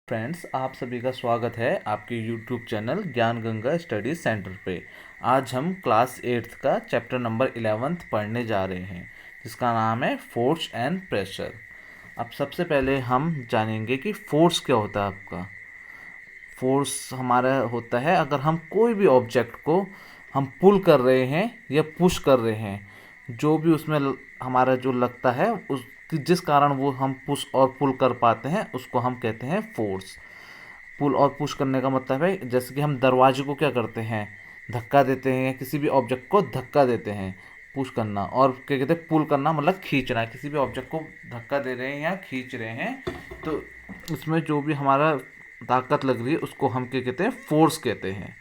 Friends, आप सभी का स्वागत है आपके यूट्यूब चैनल ज्ञान गंगा स्टडी सेंटर पे। आज हम क्लास 8th का चैप्टर नंबर 11th पढ़ने जा रहे हैं, जिसका नाम है फोर्स एंड प्रेशर। अब सबसे पहले हम जानेंगे कि फोर्स क्या होता है। आपका फोर्स हमारा होता है अगर हम कोई भी ऑब्जेक्ट को हम पुल कर रहे हैं या पुश कर रहे हैं, जो भी उसमें हमारा जो लगता है उस जिस कारण वो हम पुश और पुल कर पाते हैं उसको हम कहते हैं फोर्स। पुल और पुश करने का मतलब है जैसे कि हम दरवाजे को क्या करते हैं, धक्का देते हैं, या किसी भी ऑब्जेक्ट को धक्का देते हैं, पुश करना। और क्या कहते हैं, पुल करना मतलब खींचना है। किसी भी ऑब्जेक्ट को धक्का दे रहे हैं या खींच रहे हैं तो उसमें जो भी हमारा ताकत लग रही है उसको हम क्या कहते हैं, फोर्स कहते हैं।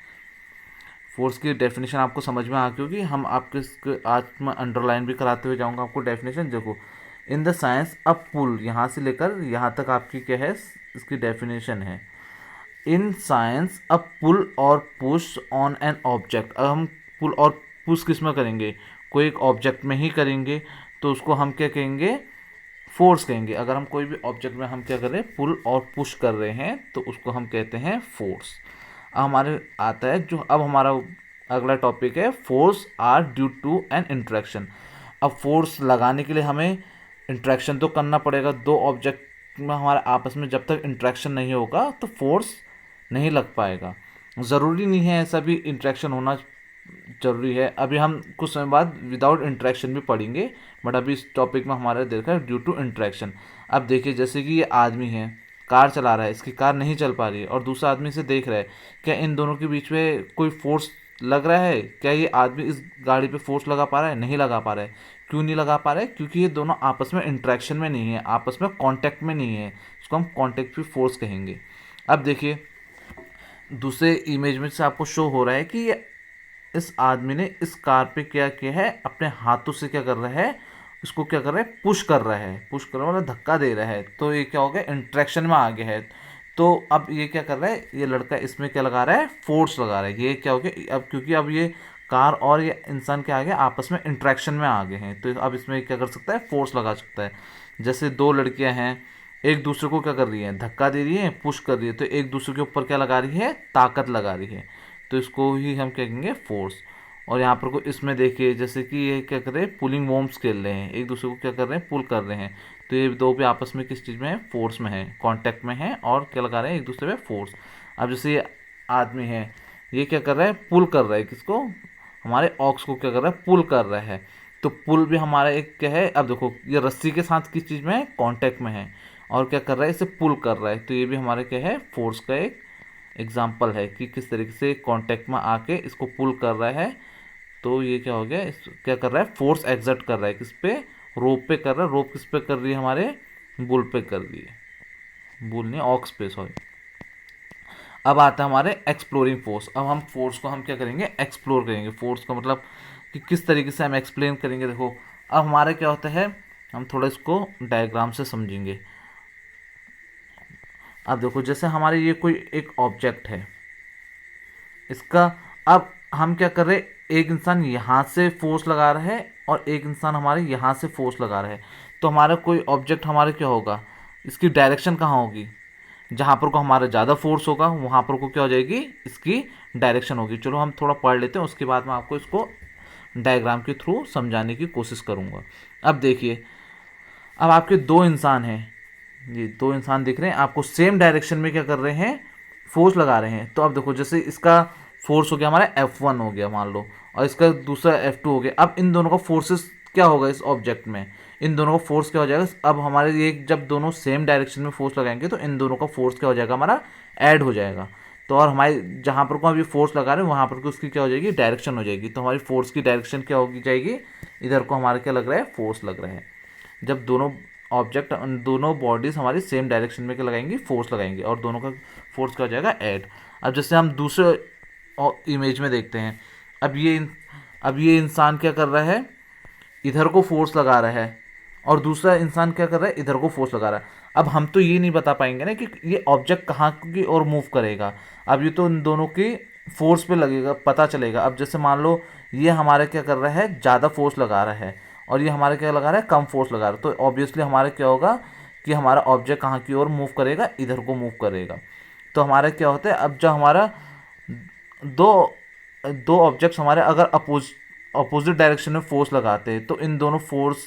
फोर्स की डेफिनेशन आपको समझ में आ गई होगी। हम आपके आज मैं अंडरलाइन भी कराते हुए जाऊंगा आपको डेफिनेशन। देखो, इन द साइंस अब पुल यहाँ से लेकर यहाँ तक आपकी क्या है, इसकी डेफिनेशन है। इन साइंस अब पुल और पुश ऑन एन ऑब्जेक्ट। अब हम पुल और पुश किस में करेंगे, कोई एक ऑब्जेक्ट में ही करेंगे तो उसको हम क्या कहेंगे, फोर्स कहेंगे। अगर हम कोई भी ऑब्जेक्ट में हम क्या कर रहे हैं, पुल और पुश कर रहे हैं तो उसको हम कहते हैं फोर्स। अब हमारे आता है जो अब हमारा अगला टॉपिक है, force are due to an interaction. अब फोर्स लगाने के लिए हमें इंट्रैक्शन तो करना पड़ेगा। दो ऑब्जेक्ट में हमारे आपस में जब तक इंट्रैक्शन नहीं होगा तो फोर्स नहीं लग पाएगा। ज़रूरी नहीं है ऐसा भी इंट्रैक्शन होना जरूरी है। अभी हम कुछ समय बाद विदाउट इंट्रैक्शन भी पढ़ेंगे, बट अभी इस टॉपिक में हमारा देखा है ड्यू टू इंट्रैक्शन। अब देखिए, जैसे कि ये आदमी है, कार चला रहा है, इसकी कार नहीं चल पा रही है और दूसरा आदमी इसे देख रहा है। क्या इन दोनों के बीच में कोई फोर्स लग रहा है? क्या ये आदमी इस गाड़ी पे फोर्स लगा पा रहा है? नहीं लगा पा रहा है। क्यों नहीं लगा पा रहा है? क्योंकि ये दोनों आपस में इंट्रैक्शन में नहीं है, आपस में कांटेक्ट में नहीं है। इसको हम कांटेक्ट फ्री फोर्स कहेंगे। अब देखिए, दूसरे इमेज में से आपको शो हो रहा है कि ये इस आदमी ने इस कार पे क्या किया है, अपने हाथों से क्या कर रहा है, इसको क्या कर रहा है, पुश कर रहा है। पुश कर रहा है मतलब धक्का दे रहा है। तो ये क्या हो गया, इंट्रैक्शन में आ गया है। तो अब ये क्या कर रहा है, ये लड़का इसमें क्या लगा रहा है, फोर्स लगा रहा है। ये क्या हो गया, अब क्योंकि अब ये कार और ये इंसान क्या आ गया, आपस में इंट्रैक्शन में आ गए हैं, तो अब इसमें क्या कर सकता है, फोर्स लगा सकता है। जैसे दो लड़कियां हैं, एक दूसरे को क्या कर रही है, धक्का दे रही है, पुश कर रही है, तो एक दूसरे के ऊपर क्या लगा रही है, ताकत लगा रही है। तो इसको ही हम कहेंगे फोर्स। और यहाँ पर को इसमें देखिए, जैसे कि ये क्या कर रहे हैं, पुलिंग वॉर्म्स खेल रहे हैं, एक दूसरे को क्या कर रहे हैं, पुल कर रहे हैं। तो ये दो भी आपस में किस चीज़ में है, फोर्स में है, कांटेक्ट में है, और क्या लगा रहे हैं, एक दूसरे पे फोर्स। अब जैसे ये आदमी है, ये क्या कर रहा है, पुल कर रहा है, किसको, हमारे ऑक्स को क्या कर रहा है, पुल कर रहा है। तो पुल भी हमारा एक क्या है, अब देखो ये रस्सी के साथ किस चीज़ में है, कांटेक्ट में है, और क्या कर रहा है, इसे पुल कर रहा है। तो ये भी हमारे क्या है, फोर्स का एक एग्जाम्पल है कि किस तरीके से कांटेक्ट में आके इसको पुल कर रहा है। तो ये क्या हो गया, इस क्या कर रहा है, फोर्स एग्जर्ट कर रहा है, किस पे, रोप पे कर रहा है। रोप किस पे कर रही है, हमारे बुल पे कर रही है, बुल नहीं, ऑक्स पे, सॉरी। अब आता है हमारे एक्सप्लोरिंग फोर्स। अब हम फोर्स को हम क्या करेंगे, एक्सप्लोर करेंगे। फोर्स का मतलब कि किस तरीके से हम एक्सप्लेन करेंगे। देखो, अब हमारे क्या होता है, हम थोड़ा इसको डायग्राम से समझेंगे। अब देखो, जैसे हमारे ये कोई एक ऑब्जेक्ट है, इसका अब हम क्या कर रहे हैं, एक इंसान यहाँ से फोर्स लगा रहा है और एक इंसान हमारे यहाँ से फोर्स लगा रहा है। तो हमारा कोई ऑब्जेक्ट हमारे क्या होगा, इसकी डायरेक्शन कहाँ होगी, जहाँ पर को हमारा ज़्यादा फोर्स होगा वहाँ पर को क्या हो जाएगी, इसकी डायरेक्शन होगी। चलो हम थोड़ा पढ़ लेते हैं, उसके बाद मैं आपको इसको डायग्राम के थ्रू समझाने की कोशिश करूँगा। अब देखिए, अब आपके दो इंसान हैं, ये दो इंसान दिख रहे हैं आपको, सेम डायरेक्शन में क्या कर रहे हैं, फोर्स लगा रहे हैं। तो अब देखो, जैसे इसका फोर्स हो गया हमारा F1 हो गया मान लो, और इसका दूसरा F2 हो गया। अब इन दोनों का फोर्सेस क्या होगा इस ऑब्जेक्ट में, इन दोनों का फोर्स क्या हो जाएगा, अब हमारे ये जब दोनों सेम डायरेक्शन में फोर्स लगाएंगे तो इन दोनों का फोर्स क्या हो जाएगा, हमारा ऐड हो जाएगा। तो और हमारे जहाँ पर को अभी फोर्स लगा रहे हैं वहाँ पर को उसकी क्या हो जाएगी, डायरेक्शन हो जाएगी। तो हमारी फोर्स की डायरेक्शन क्या होगी जाएगी, इधर को हमारा क्या लग रहा है, फोर्स लग रहा है। जब दोनों ऑब्जेक्ट, दोनों बॉडीज हमारी सेम डायरेक्शन में क्या लगाएंगी, फोर्स लगाएंगे, और दोनों का फोर्स क्या हो जाएगा, ऐड। अब जैसे हम दूसरे इमेज में देखते हैं, अब ये इंसान क्या कर रहा है, इधर को फोर्स लगा रहा है, और दूसरा इंसान क्या कर रहा है, इधर को फोर्स लगा रहा है। अब हम तो ये नहीं बता पाएंगे ना कि ये ऑब्जेक्ट कहाँ की ओर मूव करेगा। अब ये तो इन दोनों की फोर्स पे लगेगा, पता चलेगा। अब जैसे मान लो ये हमारे क्या कर रहा है, ज़्यादा फोर्स लगा रहा है, और ये हमारे क्या लगा रहा है, कम फोर्स लगा रहा है। तो ऑब्वियसली हमारे क्या होगा कि हमारा ऑब्जेक्ट कहाँ की ओर मूव करेगा, इधर को मूव करेगा। तो हमारा क्या होता है, अब जब हमारा दो दो ऑब्जेक्ट्स हमारे अगर अपोजिट डायरेक्शन में फोर्स लगाते हैं तो इन दोनों फोर्स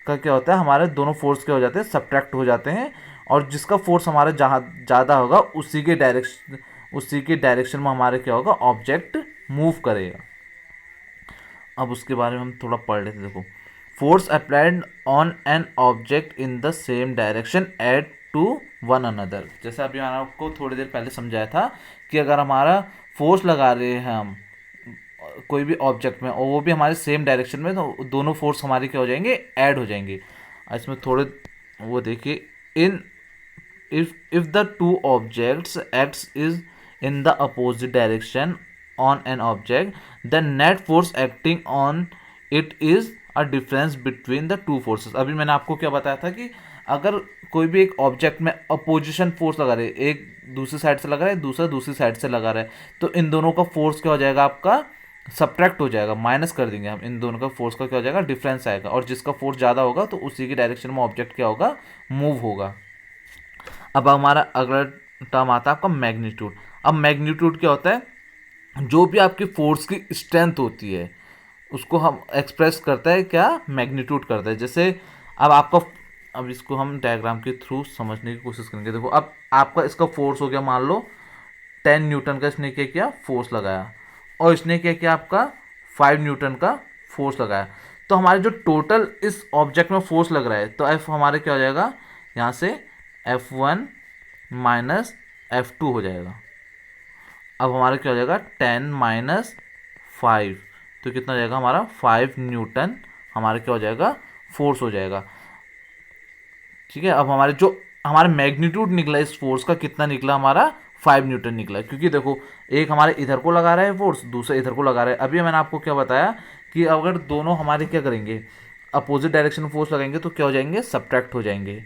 का क्या होता है, हमारे दोनों फोर्स क्या हो जाते हैं, सब्ट्रैक्ट हो जाते हैं, और जिसका फोर्स हमारे जहाँ ज़्यादा होगा उसी के डायरेक्शन में हमारे क्या होगा, ऑब्जेक्ट मूव करेगा। अब उसके बारे में हम थोड़ा पढ़ लेते हैं। देखो, force applied on an object in the same direction at to one another. जैसे अभी मैंने आपको थोड़ी देर पहले समझाया था कि अगर हमारा फोर्स लगा रहे हैं हम कोई भी ऑब्जेक्ट में और वो भी हमारे सेम डायरेक्शन में, तो दोनों फोर्स हमारे क्या हो जाएंगे, ऐड हो जाएंगे। इसमें थोड़े वो देखिए, इन if the two objects acts is in the opposite direction on an object, then net force acting on it is a difference between the two forces। अभी मैंने आपको क्या बताया था कि अगर कोई भी एक ऑब्जेक्ट में अपोजिशन फोर्स लगा रहे, एक दूसरी साइड से लगा रहा है, दूसरा दूसरी साइड से लगा रहा है, तो इन दोनों का फोर्स क्या हो जाएगा, आपका सब्ट्रैक्ट हो जाएगा, माइनस कर देंगे हम। इन दोनों का फोर्स का क्या हो जाएगा, डिफरेंस आएगा, और जिसका फोर्स ज़्यादा होगा तो उसी की डायरेक्शन में ऑब्जेक्ट क्या होगा, मूव होगा। अब हमारा अगला टर्म आता है आपका मैग्नीट्यूड। अब मैग्नीट्यूड क्या होता है, जो भी आपकी फोर्स की स्ट्रेंथ होती है उसको हम एक्सप्रेस करता है, क्या, मैग्नीट्यूड करता है। जैसे अब आपका, अब इसको हम डायग्राम के थ्रू समझने की कोशिश करेंगे। देखो, अब आपका इसका फोर्स हो गया, मान लो 10 न्यूटन का इसने क्या किया, फोर्स लगाया, और इसने क्या किया, आपका 5 न्यूटन का फोर्स लगाया। तो हमारे जो टोटल इस ऑब्जेक्ट में फोर्स लग रहा है, तो एफ हमारे क्या हो जाएगा, यहाँ से F1 माइनस F2 हो जाएगा। अब हमारा क्या हो जाएगा, 10 माइनस 5, तो कितना हो जाएगा हमारा, 5 न्यूटन हमारा क्या हो जाएगा, फोर्स हो जाएगा। ठीक है, अब हमारे जो हमारा मैग्नीट्यूड निकला इस फोर्स का, कितना निकला हमारा, 5 न्यूटन निकला। क्योंकि देखो, एक हमारे इधर को लगा रहा है फोर्स, दूसरा इधर को लगा रहा है। अभी मैंने आपको क्या बताया कि अगर दोनों हमारे क्या करेंगे, अपोजिट डायरेक्शन में फोर्स लगाएंगे तो क्या हो जाएंगे, सब्ट्रैक्ट हो जाएंगे।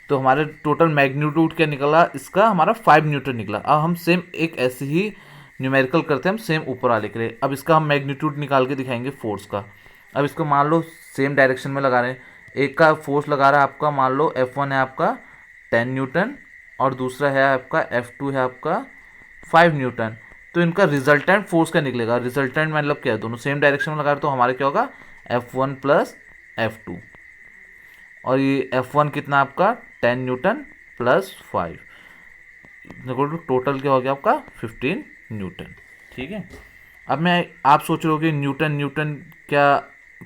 तो हमारे टोटल मैग्नीट्यूड क्या निकला इसका, हमारा 5 न्यूटन निकला। अब हम सेम एक ऐसे ही न्यूमेरिकल करते हैं हम सेम ऊपर वाले के लिए। अब इसका हम मैग्नीट्यूड निकाल के दिखाएंगे फोर्स का। अब इसको मान लो सेम डायरेक्शन में लगा रहे हैं, एक का फोर्स लगा रहा है आपका, मान लो F1 है आपका 10 न्यूटन, और दूसरा है आपका F2 है आपका 5 न्यूटन। तो इनका रिजल्टेंट फोर्स क्या निकलेगा, रिजल्टेंट मतलब क्या है, दोनों सेम डायरेक्शन में लगा रहे, तो हमारे क्या होगा, F1 प्लस F2, और ये F1 कितना आपका 10 न्यूटन प्लस 5, टोटल क्या हो गया आपका 15 न्यूटन। ठीक है, अब मैं, आप सोच रहे हो कि न्यूटन न्यूटन क्या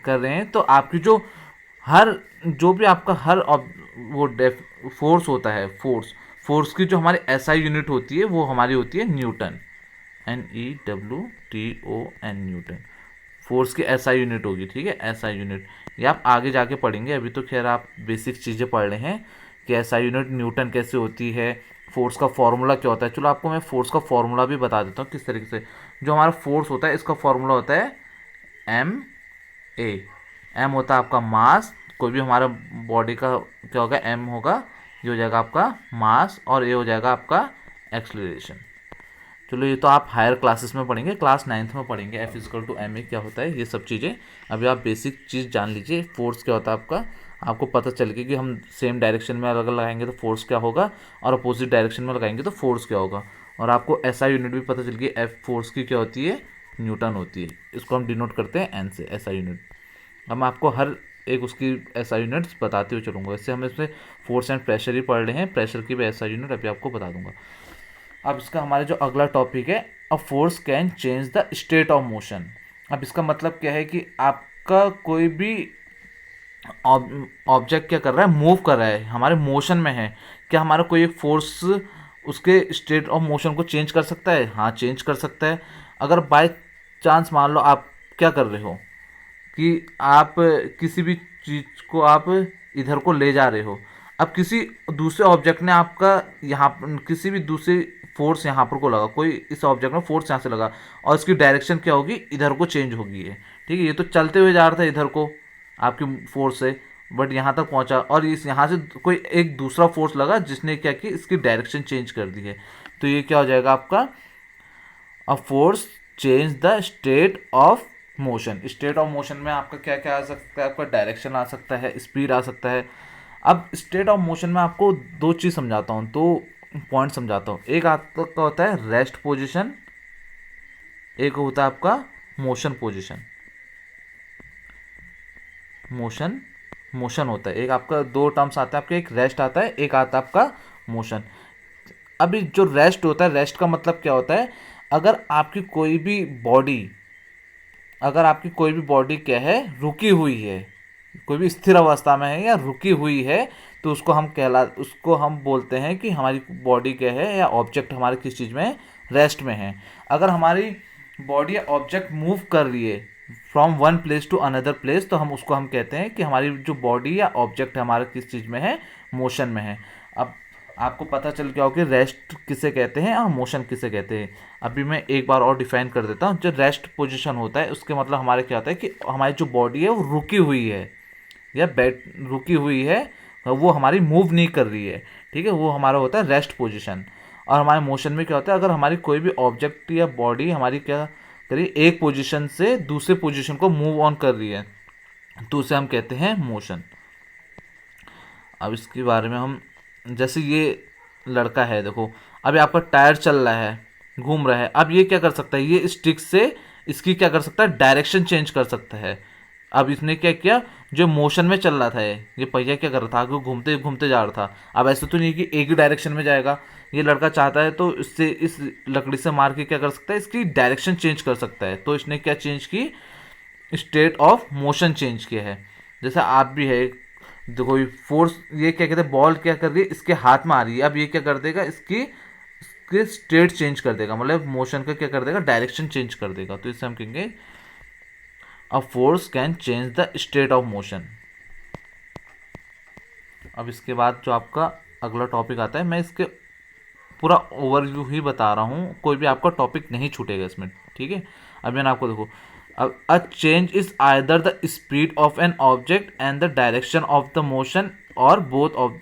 कर रहे हैं, तो आपकी जो भी आपका हर वो फोर्स होता है, फोर्स की जो हमारी SI यूनिट होती है वो हमारी होती है न्यूटन, NEWTON, न्यूटन फोर्स की SI यूनिट होगी। ठीक है, SI यूनिट ये आप आगे जाके पढ़ेंगे, अभी तो खैर आप बेसिक चीज़ें पढ़ रहे हैं कि SI यूनिट न्यूटन कैसे होती है, फोर्स का फॉर्मूला क्या होता है। चलो आपको मैं फोर्स का फॉर्मूला भी बता देता हूँ किस तरीके से। जो हमारा फोर्स होता है इसका फॉर्मूला होता है M होता है आपका मास, कोई भी हमारा बॉडी का क्या होगा, M होगा, ये हो जाएगा आपका मास, और ये हो जाएगा आपका एक्सलरेशन। चलो ये तो आप हायर क्लासेस में पढ़ेंगे, क्लास 9th में पढ़ेंगे F=ma क्या होता है, ये सब चीज़ें अभी आप बेसिक चीज़ जान लीजिए। फोर्स क्या होता है आपका, आपको पता चल गया कि हम सेम डायरेक्शन में अलग अलग लगाएंगे तो फोर्स क्या होगा, और अपोजिट डायरेक्शन में लगाएंगे तो फोर्स क्या होगा। और आपको SI यूनिट भी पता चल गई, F फोर्स की क्या होती है, न्यूटन होती है। इसको हम डिनोट करते हैं N से, SI यूनिट। अब मैं आपको हर एक उसकी SI यूनिट्स बताते हुए चलूँगा। इससे हम इसमें फोर्स एंड प्रेशर ही पढ़ रहे हैं, प्रेशर की भी SI यूनिट अभी आपको बता दूंगा। अब इसका हमारे जो अगला टॉपिक है, a force can change the state of motion. अब इसका मतलब क्या है कि आपका कोई भी ऑब्जेक्ट क्या कर रहा है, मूव कर रहा है, हमारे मोशन में है, क्या हमारा कोई एक फोर्स उसके स्टेट ऑफ मोशन को चेंज कर सकता है, हाँ चेंज कर सकता है। अगर बाय चांस मान लो आप क्या कर रहे हो कि आप किसी भी चीज़ को आप इधर को ले जा रहे हो, अब किसी दूसरे ऑब्जेक्ट ने आपका यहाँ किसी भी दूसरी फोर्स यहाँ पर को लगा, कोई इस ऑब्जेक्ट में फोर्स यहाँ से लगा, और इसकी डायरेक्शन क्या होगी, इधर को चेंज होगी है। ठीक है, ये तो चलते हुए जा रहा था इधर को आपकी फोर्स से, बट यहाँ तक पहुँचा, और इस यहाँ से कोई एक दूसरा फोर्स लगा जिसने क्या कि इसकी डायरेक्शन चेंज कर दी है। तो ये क्या हो जाएगा आपका, a force change the state of motion. State of motion में आपका क्या क्या आ सकता है, आपका डायरेक्शन आ सकता है, स्पीड आ सकता है, अब स्टेट ऑफ मोशन में आपको दो चीज़ समझाता हूँ, दो पॉइंट समझाता हूँ। एक आपका होता है रेस्ट पोजीशन, एक होता है आपका मोशन पोजीशन। मोशन मोशन होता है, एक आपका दो टर्म्स आता है आपके, एक रेस्ट आता है, एक आता है आपका मोशन। अभी जो रेस्ट होता है, रेस्ट का मतलब क्या होता है, अगर आपकी कोई भी बॉडी, अगर आपकी कोई भी बॉडी क्या है, रुकी हुई है, कोई भी स्थिर अवस्था में है या रुकी हुई है, तो उसको हम बोलते हैं कि हमारी बॉडी क्या है या ऑब्जेक्ट हमारे किस चीज़ में है, रेस्ट में है। अगर हमारी बॉडी या ऑब्जेक्ट मूव कर रही है from one place to another place, तो हम कहते हैं कि हमारी जो बॉडी या ऑब्जेक्ट है हमारा किस चीज़ में है, मोशन में है। अब आपको पता चल गया हो कि रेस्ट किसे कहते हैं और मोशन किसे कहते हैं। अभी मैं एक बार और डिफाइन कर देता हूँ। जो रेस्ट पोजीशन होता है उसके मतलब हमारे क्या होता है कि हमारी जो बॉडी है वो रुकी हुई है या बैठ रुकी हुई है, वो हमारी मूव नहीं कर रही है, ठीक है, वो हमारा होता है रेस्ट पोजीशन। और हमारे मोशन में क्या होता है, अगर हमारी कोई भी ऑब्जेक्ट या बॉडी हमारी क्या करिए एक पोजीशन से दूसरे पोजीशन को मूव ऑन कर रही है, तो उसे हम कहते हैं मोशन। अब इसके बारे में हम, जैसे ये लड़का है, देखो अभी आपका टायर चल रहा है, घूम रहा है, अब ये क्या कर सकता है, ये स्टिक से इसकी क्या कर सकता है, डायरेक्शन चेंज कर सकता है। अब इसने क्या किया, जो मोशन में चल रहा था ये पहिया क्या कर रहा था, आगे घूमते घूमते जा रहा था। अब ऐसे तो नहीं कि एक ही डायरेक्शन में जाएगा, ये लड़का चाहता है तो इससे इस लकड़ी से मार के क्या कर सकता है, इसकी डायरेक्शन चेंज कर सकता है। तो इसने क्या चेंज की, स्टेट ऑफ मोशन चेंज किया है। जैसे आप भी है, देखो फोर्स, ये क्या कहते हैं, बॉल क्या कर रही है, इसके हाथ में आ रही है, अब ये क्या कर देगा, इसके स्टेट चेंज कर देगा, मतलब मोशन का क्या कर देगा, डायरेक्शन चेंज कर देगा। तो इससे हम कहेंगे अ force can change the state of motion. अब इसके बाद जो आपका अगला टॉपिक आता है, मैं इसके पूरा ओवरव्यू ही बता रहा हूँ, कोई भी आपका टॉपिक नहीं छूटेगा इसमें, ठीक है। अब मैंने आपको देखो, अब a change is either the speed of an object and the direction of the motion or both of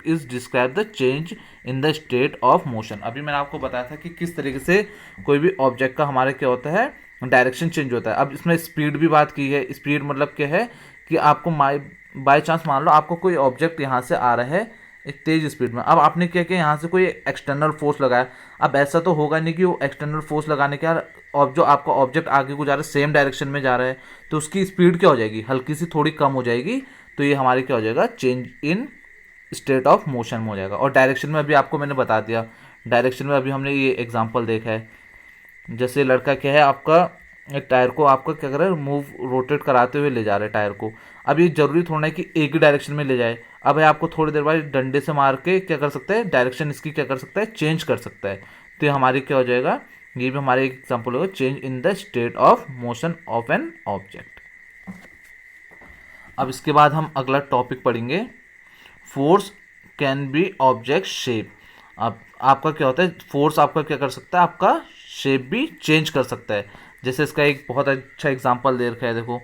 is describe the change in the state of motion. अभी मैंने आपको बताया था कि किस तरीके से कोई भी ऑब्जेक्ट का हमारे क्या होता है, डायरेक्शन चेंज होता है। अब इसमें स्पीड भी बात की है। स्पीड मतलब क्या है कि आपको बाई चांस मान लो आपको कोई ऑब्जेक्ट यहाँ से आ रहा है एक तेज स्पीड में, अब आपने क्या किया, यहाँ से कोई एक्सटर्नल फोर्स लगाया। अब ऐसा तो होगा नहीं कि वो एक्सटर्नल फोर्स लगाने के बाद और जो आपका ऑब्जेक्ट आगे को जा रहा है सेम डायरेक्शन में जा रहा है, तो उसकी स्पीड क्या हो जाएगी, हल्की सी थोड़ी कम हो जाएगी। तो ये हमारी क्या हो जाएगा, change in state of motion में हो जाएगा। और डायरेक्शन में अभी आपको मैंने बता दिया, डायरेक्शन में अभी हमने ये एग्जाम्पल देखा है। जैसे लड़का क्या है आपका, एक टायर को आपका क्या कर रहा है, मूव रोटेट कराते हुए ले जा रहा है टायर को। अब ये जरूरी थोड़ा है कि एक ही डायरेक्शन में ले जाए। अब है आपको थोड़ी देर बाद डंडे से मार के क्या कर सकता है, डायरेक्शन इसकी क्या कर सकता है, चेंज कर सकता है। तो ये हमारी क्या हो जाएगा, ये भी हमारे एक एग्जाम्पल होगा, change in the state of motion of an object. अब इसके बाद हम अगला टॉपिक पढ़ेंगे, force can be object shape. अब आपका क्या होता है, फोर्स आपका क्या कर सकता है, आपका शेप भी चेंज कर सकता है। जैसे इसका एक बहुत अच्छा एग्जांपल दे रखा है, देखो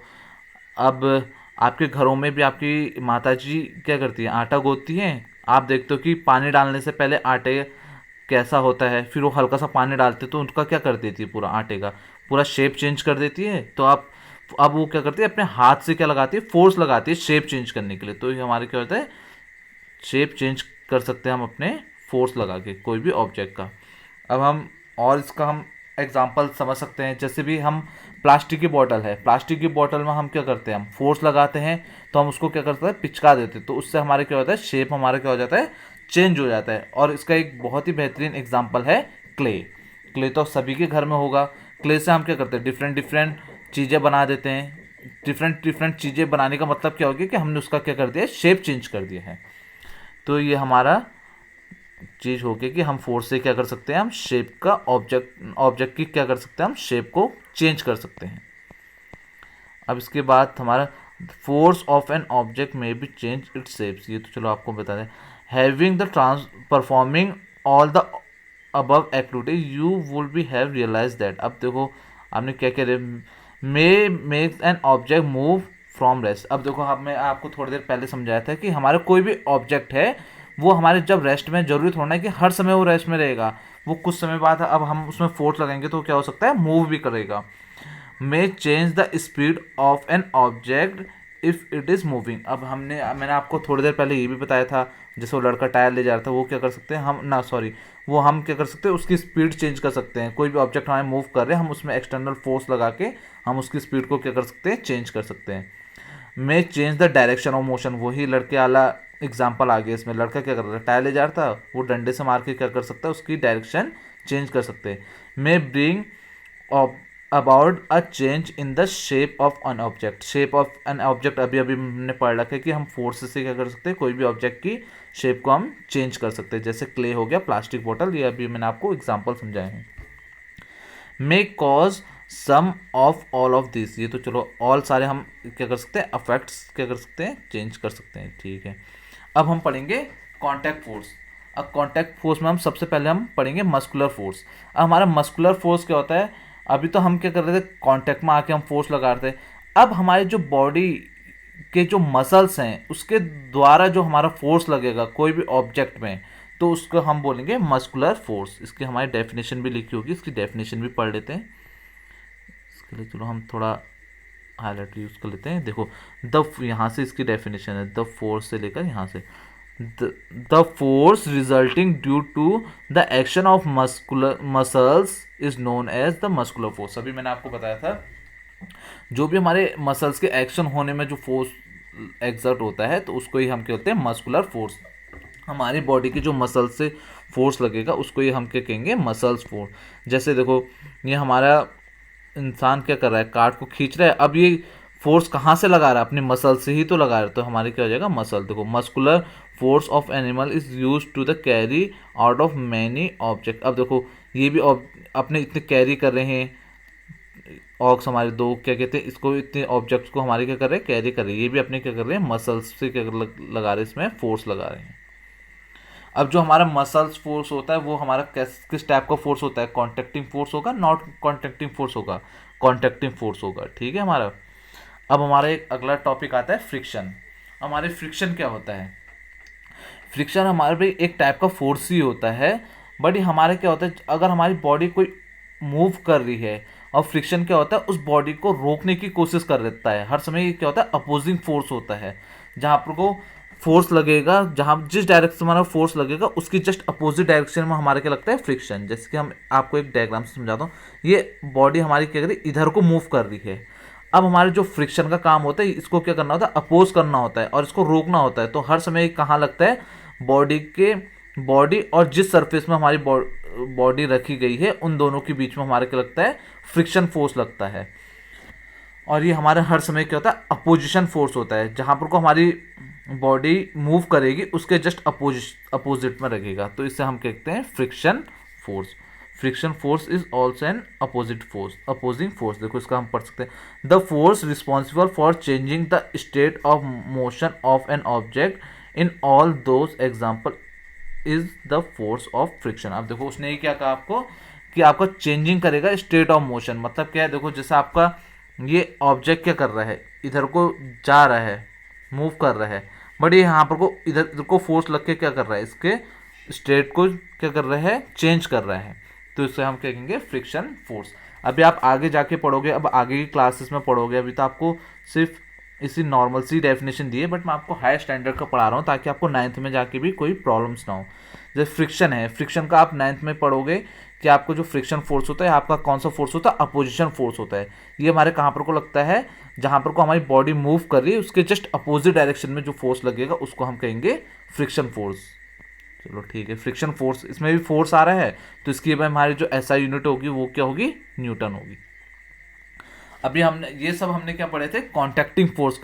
अब आपके घरों में भी आपकी माताजी क्या करती है, आटा गूंथती हैं। आप देखते हो कि पानी डालने से पहले आटे कैसा होता है, फिर वो हल्का सा पानी डालते तो उनका क्या कर देती है, पूरा आटे का पूरा शेप चेंज कर देती है। तो आप अब वो क्या करती है, अपने हाथ से क्या लगाती है, फोर्स लगाती है शेप चेंज करने के लिए। तो ये हमारे क्या होता है, शेप चेंज कर सकते हैं हम अपने फोर्स लगा के कोई भी ऑब्जेक्ट का। अब हम और इसका हम एग्जांपल समझ सकते हैं। जैसे भी हम प्लास्टिक की बोतल है, प्लास्टिक की बोतल में हम क्या करते हैं, हम फोर्स लगाते हैं तो हम उसको क्या करते हैं, पिचका देते हैं। तो उससे हमारे क्या होता है, शेप हमारा क्या हो जाता है, चेंज हो जाता है। और इसका एक बहुत ही बेहतरीन एग्जाम्पल है क्ले। क्ले तो सभी के घर में होगा। क्ले से हम क्या करते हैं, डिफरेंट डिफरेंट चीज़ें बना देते हैं। डिफरेंट डिफरेंट चीज़ें बनाने का मतलब क्या हो गया कि हमने उसका क्या कर दिया, शेप चेंज कर दिया है। तो ये हमारा चीज हो गई कि हम फोर्स से क्या कर सकते हैं, हम शेप का ऑब्जेक्ट की क्या कर सकते हैं, हम शेप को चेंज कर सकते हैं। अब इसके बाद हमारा फोर्स ऑफ एन ऑब्जेक्ट में बी चेंज इट्स शेप्स, ये तो चलो आपको बता दें। Having the performing all the above activity you would be have realize that. अब देखो आपने क्या कह रहे, may make an object move from rest. अब देखो मैं आपको थोड़ी देर पहले समझाया था कि हमारा कोई भी ऑब्जेक्ट है वो हमारे जब रेस्ट में, जरूरी थोड़ा है कि हर समय वो रेस्ट में रहेगा, वो कुछ समय बाद अब हम उसमें फोर्स लगाएंगे तो क्या हो सकता है, मूव भी करेगा। मे change the speed of an object if it is moving. अब मैंने आपको थोड़ी देर पहले ये भी बताया था, जैसे वो लड़का टायर ले जा रहा था, वो क्या कर सकते हैं हम क्या कर सकते हैं, उसकी स्पीड चेंज कर सकते हैं। कोई भी ऑब्जेक्ट हमें मूव कर रहे हैं, हम उसमें एक्सटर्नल फोर्स लगा के हम उसकी स्पीड को क्या कर सकते हैं, चेंज कर सकते हैं। मे change the direction of motion, वही लड़के वाला एग्जाम्पल आ गया। इसमें लड़का क्या कर रहा था, टायर ले जा रहा था, वो डंडे से मार के क्या कर सकता है, उसकी डायरेक्शन चेंज कर सकते हैं। मे bring about a change in the shape of an object. Shape of an object अभी अभी हमने पढ़ रखा है कि हम फोर्स से क्या कर सकते हैं, कोई भी ऑब्जेक्ट की शेप को हम चेंज कर सकते हैं। जैसे क्ले हो गया, प्लास्टिक बोतल, ये अभी मैंने आपको एग्जाम्पल समझाए हैं। May cause some of all of this, ये तो चलो ऑल सारे हम क्या कर सकते हैं, अफेक्ट्स क्या कर सकते हैं, चेंज कर सकते हैं। ठीक है, अब हम पढ़ेंगे कॉन्टैक्ट फोर्स। अब कॉन्टैक्ट फोर्स में हम सबसे पहले हम पढ़ेंगे मस्कुलर फोर्स। अब हमारा मस्कुलर फोर्स क्या होता है, अभी तो हम क्या कर रहे थे, कॉन्टैक्ट में आके हम फोर्स लगा रहे थे। अब हमारे जो बॉडी के जो मसल्स हैं उसके द्वारा जो हमारा फोर्स लगेगा कोई भी ऑब्जेक्ट में, तो उसको हम बोलेंगे मस्कुलर फोर्स। इसकी हमारी डेफिनेशन भी लिखी होगी, इसकी डेफिनेशन भी पढ़ लेते हैं। इसके लिए चलो हम थोड़ा हाईलाइट यूज़ कर लेते हैं। देखो यहाँ से इसकी डेफिनेशन है, द फोर्स से लेकर यहाँ से, the force resulting due to the action of muscles is known as the muscular force. अभी मैंने आपको बताया था, जो भी हमारे मसल्स के एक्शन होने में जो फोर्स एक्सर्ट होता है, तो उसको ही हम क्या कहते हैं, मस्कुलर फोर्स। हमारी बॉडी की जो मसल से फोर्स लगेगा उसको ही हम क्या कहेंगे, मसल्स फोर्स। जैसे देखो, ये हमारा इंसान क्या कर रहा है, कार्ड को खींच रहा है, अब ये फोर्स कहाँ से लगा रहा है, अपने मसल से ही तो लगा रहा है, तो हमारे क्या हो जाएगा, मसल। देखो, muscular force of animal is use to the carry out of many object. अब देखो, ये भी अपने इतने कैरी कर रहे हैं, ऑक्स हमारे दो क्या कहते हैं इसको, इतने ऑब्जेक्ट्स को हमारे क्या कर रहे हैं, कैरी कर रहे हैं। ये भी अपने क्या कर रहे हैं, मसल्स से क्या लगा रहे हैं, इसमें फोर्स लगा रहे हैं। अब जो हमारा मसल्स फोर्स होता है वो हमारा किस टाइप का फोर्स होता है, कॉन्ट्रैक्टिंग फोर्स होगा, नॉट कॉन्ट्रैक्टिंग फोर्स होगा, कॉन्ट्रैक्टिंग फोर्स होगा। ठीक है हमारा। अब हमारा एक अगला टॉपिक आता है फ्रिक्शन। हमारे फ्रिक्शन क्या होता है, फ्रिक्शन हमारे भी एक टाइप का फोर्स ही होता है, बट ये हमारे क्या होता है, अगर हमारी बॉडी कोई मूव कर रही है और फ्रिक्शन क्या होता है, उस बॉडी को रोकने की कोशिश कर देता है। हर समय ये क्या होता है, अपोजिंग फोर्स होता है। जहाँ पर को फोर्स लगेगा, जहाँ जिस डायरेक्शन में हमारा फोर्स लगेगा उसकी जस्ट अपोजिट डायरेक्शन में हमारे क्या लगता है, फ्रिक्शन। जैसे कि हम आपको एक डायग्राम से समझाता हूँ, ये बॉडी हमारी क्या कर रही है, इधर को मूव कर रही है। अब हमारे जो फ्रिक्शन का काम होता है, इसको क्या करना होता है, अपोज करना होता है और इसको रोकना होता है। तो हर समय कहाँ लगता है, बॉडी और जिस सरफेस में हमारी बॉडी रखी गई है उन दोनों के बीच में हमारे क्या लगता है, फ्रिक्शन फोर्स लगता है। और ये हमारे हर समय क्या होता है, अपोजिशन फोर्स होता है। जहाँ पर को हमारी बॉडी मूव करेगी उसके जस्ट अपोजिट में लगेगा, तो इससे हम कहते हैं friction force. Friction force is also an opposite force, opposing force. देखो इसका हम पढ़ सकते हैं, the force responsible for changing the state of motion of an object in all those example is the force of friction. अब देखो उसने ये क्या कहा आपको, कि आपका चेंजिंग करेगा स्टेट ऑफ मोशन। मतलब क्या है, देखो जैसे आपका ये ऑब्जेक्ट क्या कर रहा है, इधर को जा रहा है, मूव कर रहा है, बट ये यहाँ पर को इधर को फोर्स लग के क्या कर रहा है, इसके स्टेट को क्या कर रहा है, चेंज कर रहा है। तो इससे हम क्या कहेंगे, फ्रिक्शन फोर्स। अभी आप आगे जाके पढ़ोगे, अब आगे की क्लासेस में पढ़ोगे, अभी तो आपको सिर्फ इसी नॉर्मल सी डेफिनेशन दी है, बट मैं आपको हाई स्टैंडर्ड का पढ़ा रहा हूँ ताकि आपको 9th में जाके भी कोई प्रॉब्लम्स ना हो। जैसे फ्रिक्शन है, फ्रिक्शन का आप 9th में पढ़ोगे कि आपको जो फ्रिक्शन फोर्स होता है, आपका कौन सा फोर्स होता है, अपोजिशन फोर्स होता है। ये हमारे कहाँ पर को लगता है, जहाँ पर को हमारी बॉडी मूव कर रही है उसके जस्ट अपोजिट डायरेक्शन में जो फोर्स लगेगा उसको हम कहेंगे फ्रिक्शन फोर्स। चलो ठीक है, फ्रिक्शन फोर्स, इसमें भी फोर्स आ रहा है, तो इसकी हमारी जो एसआई यूनिट होगी वो क्या होगी, न्यूटन होगी। अभी हमने ये सब हमने क्या पढ़े थे, कॉन्टैक्टिंग फोर्स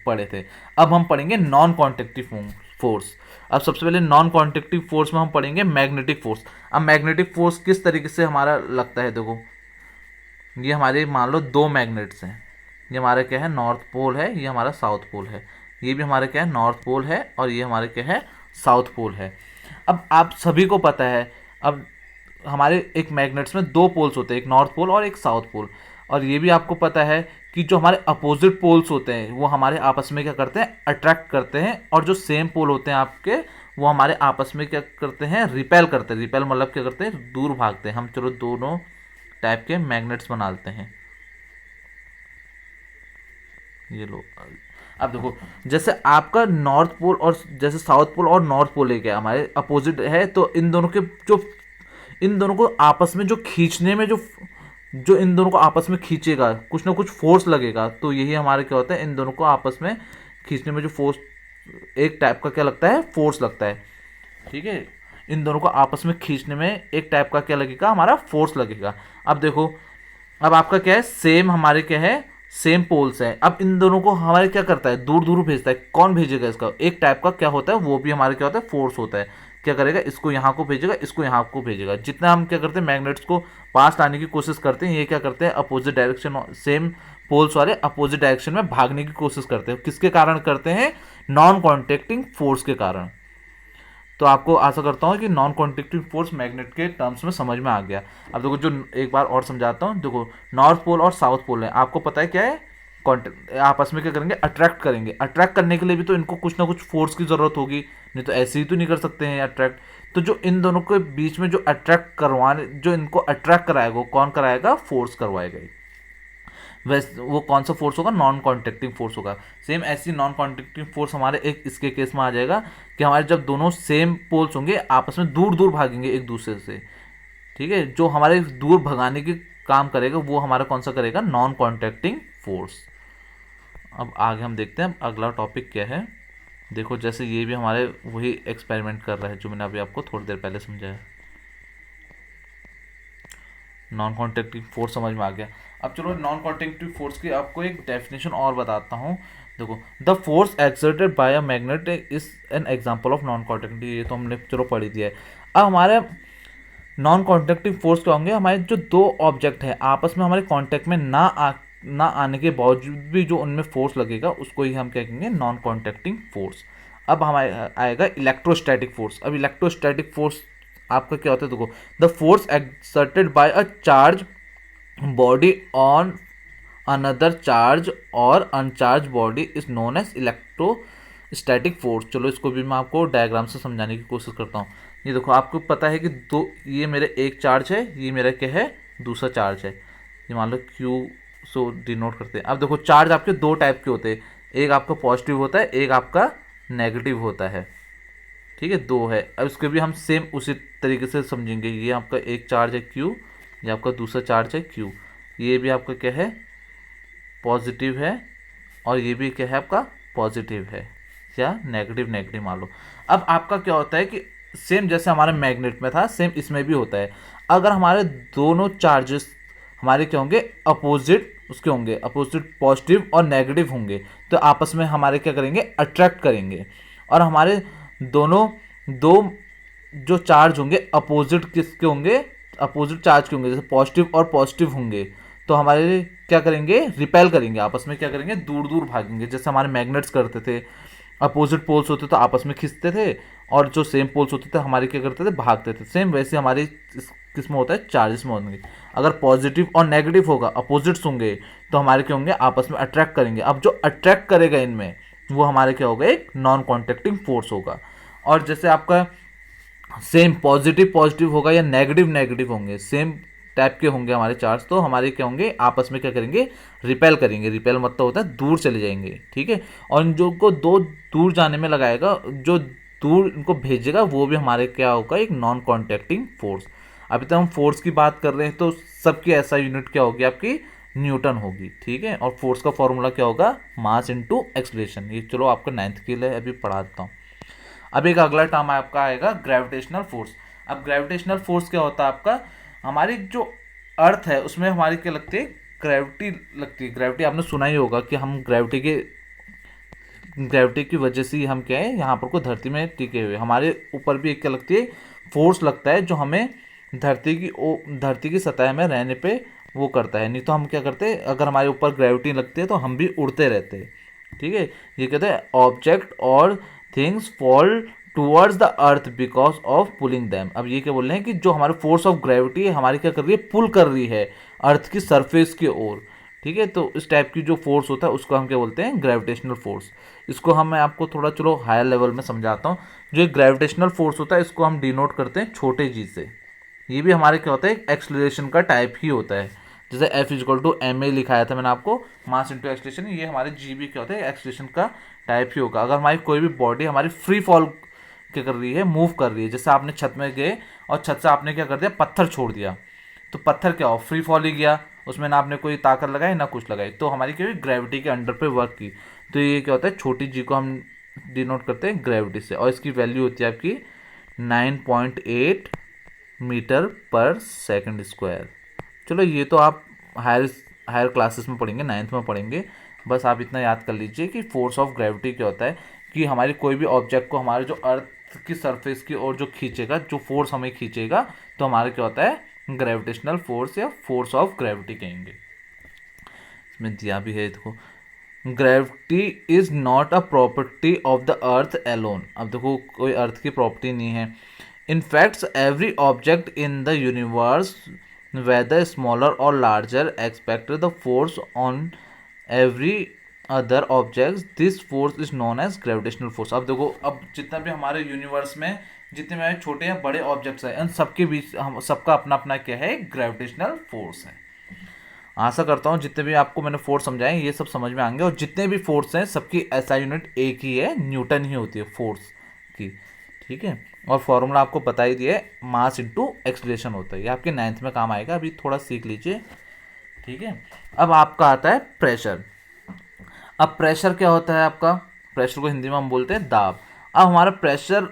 पढ़े थे। अब हम पढ़ेंगे नॉन कॉन्टैक्टिव फोर्स। अब सबसे पहले नॉन कॉन्टैक्टिव फोर्स में हम पढ़ेंगे मैग्नेटिक फोर्स। अब मैग्नेटिक फोर्स किस तरीके से हमारा लगता है, देखो ये हमारे मान लो दो मैग्नेट्स हैं, ये हमारा क्या है, नॉर्थ पोल है, ये हमारा साउथ पोल है। ये भी हमारा क्या है, नॉर्थ पोल है, और ये हमारे क्या है, साउथ पोल है। अब आप सभी को पता है, अब हमारे एक मैग्नेट्स में दो पोल्स होते हैं, एक नॉर्थ पोल और एक साउथ पोल। और ये भी आपको पता है कि जो हमारे अपोजिट पोल्स होते हैं वो हमारे आपस में क्या करते हैं, अट्रैक्ट करते हैं, और जो सेम पोल होते हैं आपके वो हमारे आपस में क्या करते हैं, रिपेल करते हैं। रिपेल मतलब क्या करते हैं, दूर भागते हैं। हम चलो दोनों टाइप के मैग्नेट्स बना लेते हैं, ये लो। अब देखो, जैसे आपका नॉर्थ पोल और जैसे साउथ पोल और नॉर्थ पोल है क्या हमारे अपोजिट है, तो इन दोनों के जो इन दोनों को आपस में जो खींचने में जो जो इन दोनों को आपस में खींचेगा, कुछ ना कुछ फोर्स लगेगा, तो यही हमारे क्या होता है, इन दोनों को आपस में खींचने में जो फोर्स, एक टाइप का क्या लगता है, फोर्स लगता है। ठीक है, इन दोनों को आपस में खींचने में एक टाइप का क्या लगेगा, हमारा फोर्स लगेगा। अब देखो, अब आपका क्या है, सेम हमारे क्या है, सेम पोल्स है। अब इन दोनों को हमारे क्या करता है, दूर दूर भेजता है। कौन भेजेगा इसका, एक टाइप का क्या होता है, वो भी हमारे क्या होता है, फोर्स होता है। क्या करेगा, इसको यहाँ को भेजेगा, इसको यहाँ को भेजेगा। जितना हम क्या करते हैं, मैग्नेट्स को पास लाने की कोशिश करते हैं, ये क्या करते हैं, अपोजिट डायरेक्शन, सेम पोल्स वाले अपोजिट डायरेक्शन में भागने की कोशिश करते हैं। किसके कारण करते हैं, नॉन कॉन्टेक्टिंग फोर्स के कारण। तो आपको आशा करता हूँ कि नॉन कॉन्टेक्टिंग फोर्स मैग्नेट के टर्म्स में समझ में आ गया। अब देखो, जो एक बार और समझाता हूँ। देखो, नॉर्थ पोल और साउथ पोल है, आपको पता है क्या है, आपस में क्या करेंगे, अट्रैक्ट करेंगे। अट्रैक्ट करने के लिए भी तो इनको कुछ ना कुछ फोर्स की जरूरत होगी, नहीं तो ऐसे ही तो नहीं कर सकते हैं अट्रैक्ट। तो जो इन दोनों के बीच में जो अट्रैक्ट करवाने, जो इनको अट्रैक्ट कराएगा, वो कौन कराएगा, फोर्स करवाएगा। वैसे वो कौन सा फोर्स होगा, नॉन कॉन्टेक्टिंग फोर्स होगा। सेम ऐसी नॉन कॉन्टेक्टिंग फोर्स हमारे एक इसके केस में आ जाएगा कि हमारे जब दोनों सेम पोल्स होंगे, आपस में दूर दूर भागेंगे एक दूसरे से। ठीक है, जो हमारे दूर भगाने की काम करेगा, वो हमारा कौन सा करेगा, नॉन कॉन्टेक्टिंग फोर्स। अब आगे हम देखते हैं अगला टॉपिक क्या है। देखो, जैसे ये भी हमारे वही एक्सपेरिमेंट कर रहा है जो मैंने अभी आपको थोड़ी देर पहले समझाया। नॉन कॉन्टेक्टिव फोर्स समझ में आ गया। अब चलो, नॉन कॉन्टेक्टिव फोर्स की आपको एक डेफिनेशन और बताता हूँ। देखो, the force exerted by a magnet is an example of non contactive. ये तो हमने चलो पढ़ी दिया है। अब हमारे नॉन कॉन्टेक्टिव फोर्स क्या होंगे, हमारे जो दो ऑब्जेक्ट है आपस में हमारे कॉन्टेक्ट में ना आने के बावजूद भी जो उनमें फोर्स लगेगा, उसको ही हम क्या कहेंगे, नॉन कॉन्टेक्टिंग फोर्स। अब हमारे आएगा इलेक्ट्रोस्टैटिक फोर्स। अब इलेक्ट्रोस्टैटिक फोर्स आपका क्या होता है, देखो, the force exerted by a charge body on another charge or uncharge body is known as electrostatic force. चलो, इसको भी मैं आपको डायग्राम से समझाने की कोशिश करता हूँ। ये देखो, आपको पता है कि दो, ये मेरे एक चार्ज है, ये मेरा क्या है, दूसरा चार्ज है। ये मान लो क्यू सो डिनोट करते हैं। अब देखो, चार्ज आपके दो टाइप के होते हैं, एक आपका पॉजिटिव होता है, एक आपका नेगेटिव होता है। ठीक है, दो है। अब इसको भी हम सेम उसी तरीके से समझेंगे। ये आपका एक चार्ज है क्यू, ये आपका दूसरा चार्ज है क्यू। ये भी आपका क्या है, पॉजिटिव है, और ये भी क्या है, आपका पॉजिटिव है या नेगेटिव नेगेटिव मान लो। अब आपका क्या होता है कि सेम जैसे हमारे मैग्नेट में था, सेम इसमें भी होता है। अगर हमारे दोनों चार्जेस हमारे क्या होंगे, अपोजिट उसके होंगे, अपोजिट पॉजिटिव और नेगेटिव होंगे, तो आपस में हमारे क्या करेंगे, अट्रैक्ट करेंगे। और हमारे दोनों दो जो चार्ज होंगे अपोजिट किसके होंगे, अपोजिट चार्ज के होंगे, जैसे पॉजिटिव और पॉजिटिव होंगे, तो हमारे क्या करेंगे, रिपेल करेंगे, आपस में क्या करेंगे, दूर दूर भागेंगे। जैसे हमारे मैग्नेट्स करते थे, अपोजिट पोल्स होते तो आपस में खींचते थे, और जो सेम पोल्स होते थे हमारे क्या करते थे, भागते थे। सेम वैसे हमारे किसमें होता है, चार्जेस में होंगे। अगर पॉजिटिव और नेगेटिव होगा, अपोजिट्स होंगे, तो हमारे क्या होंगे, आपस में अट्रैक्ट करेंगे। अब जो अट्रैक्ट करेगा इनमें, वो हमारे क्या होगा, एक नॉन कॉन्टेक्टिंग फोर्स होगा। और जैसे आपका सेम पॉजिटिव पॉजिटिव होगा या नेगेटिव नेगेटिव होंगे, सेम टाइप के होंगे हमारे चार्ज, तो हमारे क्या होंगे, आपस में क्या करेंगे, रिपेल करेंगे। रिपेल मतलब होता है दूर चले जाएंगे। ठीक है, और इन जो को दो दूर जाने में लगाएगा, जो दूर इनको भेजेगा, वो भी हमारे क्या होगा, एक नॉन कॉन्टेक्टिंग फोर्स। अभी तक हम फोर्स की बात कर रहे हैं, तो सबकी ऐसा यूनिट क्या होगी, आपकी न्यूटन होगी। ठीक है, और फोर्स का फॉर्मूला क्या होगा, मास इनटू एक्सलेशन। ये चलो आपका 9th के लिए अभी पढ़ा देता हूँ। अब एक अगला टर्म आपका आएगा, ग्रेविटेशनल फोर्स। अब ग्रेविटेशनल फोर्स क्या होता है, आपका हमारी जो अर्थ है उसमें हमारी क्या लगती है, ग्रेविटी लगती है। ग्रेविटी आपने सुना ही होगा कि हम ग्रेविटी की वजह से ही हम क्या है, यहाँ पर को धरती में टिके हुए। हमारे ऊपर भी एक क्या लगती है, फोर्स लगता है, जो हमें धरती की सतह में रहने पे वो करता है। नहीं तो हम क्या करते हैं, अगर हमारे ऊपर ग्रेविटी लगती है तो हम भी उड़ते रहते हैं। ठीक है, ये कहते हैं ऑब्जेक्ट और things fall towards the earth because of pulling them. अब ये क्या बोल रहे हैं कि जो हमारे फोर्स ऑफ ग्रेविटी है, हमारी क्या कर रही है, पुल कर रही है अर्थ की सरफेस की ओर। ठीक है, तो इस टाइप की जो फोर्स होता है उसको हम क्या बोलते हैं, ग्रेविटेशनल फोर्स। इसको मैं आपको थोड़ा चलो हायर लेवल में समझाता हूँ। जो ग्रेविटेशनल फोर्स होता है, इसको हम डिनोट करते हैं छोटे जी से। ये भी हमारे क्या होता है, एक एक्सलरेशन का टाइप ही होता है। जैसे F is equal to M A लिखाया था मैंने आपको, मास इंटू एक्सलेशन, ये हमारे जी बी क्या होता है, एक्सलेशन का टाइप ही होगा। अगर हमारी कोई भी बॉडी हमारी फ्री फॉल क्या कर रही है, मूव कर रही है, जैसे आपने छत में गए और छत से आपने क्या कर दिया, पत्थर छोड़ दिया, तो पत्थर क्या हो, फ्री फॉल ही गया, उसमें ना आपने कोई ताकत लगाई ना कुछ लगाई, तो हमारी क्या हुई, ग्रेविटी के अंडर पे वर्क की। तो ये क्या होता है, छोटी जी को हम डिनोट करते हैं ग्रेविटी से, और इसकी वैल्यू होती है आपकी 9.8 मीटर पर सेकंड स्क्वायर। चलो ये तो आप हायर हायर क्लासेस में पढ़ेंगे, 9th में पढ़ेंगे, बस आप इतना याद कर लीजिए कि फोर्स ऑफ ग्रेविटी क्या होता है, कि हमारी कोई भी ऑब्जेक्ट को हमारे जो अर्थ की सरफेस की ओर जो खींचेगा, जो फोर्स हमें खींचेगा, तो हमारा क्या होता है, ग्रेविटेशनल फोर्स या फोर्स ऑफ ग्रेविटी कहेंगे। इसमें दिया भी है, देखो, gravity is not a property of the earth alone. अब देखो कोई अर्थ की प्रॉपर्टी नहीं है। In fact every object in the universe whether smaller or larger expect the force on every other objects, this force is known as gravitational force. अब देखो, अब जितना भी हमारे यूनिवर्स में जितने भी छोटे या बड़े ऑब्जेक्ट्स हैं, उन सबके बीच हम सबका अपना अपना क्या है, ग्रेविटेशनल फोर्स है। आशा करता हूँ जितने भी आपको मैंने फोर्स समझाए ये सब समझ में आएंगे, और जितने भी फोर्स हैं सबकी एसआई यूनिट एक ही है, न्यूटन ही होती है फोर्स की, ठीक है। और फॉर्मूला आपको बता ही दिया है, मास इंटू एक्सलेशन होता है, ये आपके 9th में काम आएगा, अभी थोड़ा सीख लीजिए, ठीक है। अब आपका आता है प्रेशर। अब प्रेशर क्या होता है आपका, प्रेशर को हिंदी में हम बोलते हैं दाब। अब हमारा प्रेशर